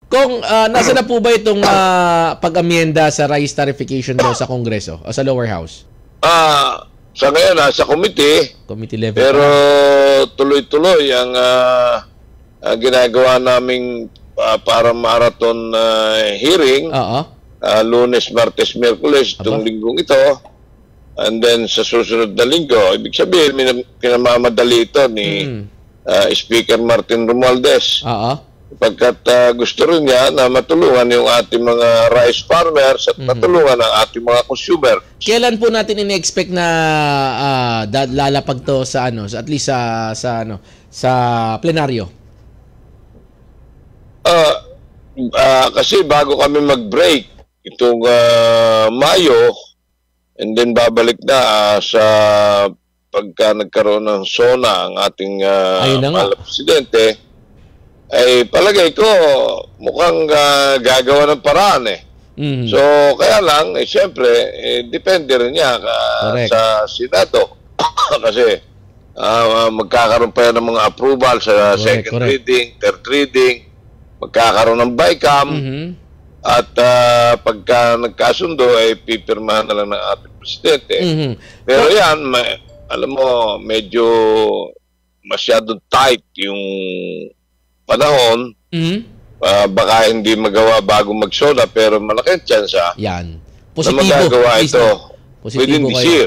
Kung nasa na po ba itong pag-amyenda sa rice tarification daw sa Kongreso o sa lower house? Sa ngayon, nasa committee level. Pero tuloy-tuloy ang ginagawa naming para marathon hearing. Lunes, Martes, Miyerkules, itong linggong ito. And then sa susunod na linggo, ibig sabihin, pinamamadali ito ni Speaker Martin Romualdez. Pagkat gusto rin niya na matulungan yung ating mga rice farmers at matulungan ang ating mga consumer. Kailan po natin ini-expect na lalapag to sa at least sa plenaryo? Kasi bago kami mag-break itong Mayo, and then babalik na sa pagka nagkaroon ng SONA ang ating mahal na presidente, ay palagay ko mukhang gagawa ng paraan So kaya lang, siyempre, depende rin niya sa Senado. Kasi magkakaroon pa yan ng mga approval sa second reading, third reading, magkakaroon ng BICAM, at pagka nagkasundo, ay pipirmahan na lang ng ating presidente. Pero yan, alam mo, medyo masyadong tight yung panahon. Baka hindi magawa bago mag-SONA, pero malaki ang tsansa yan. Na magagawa ito within this year.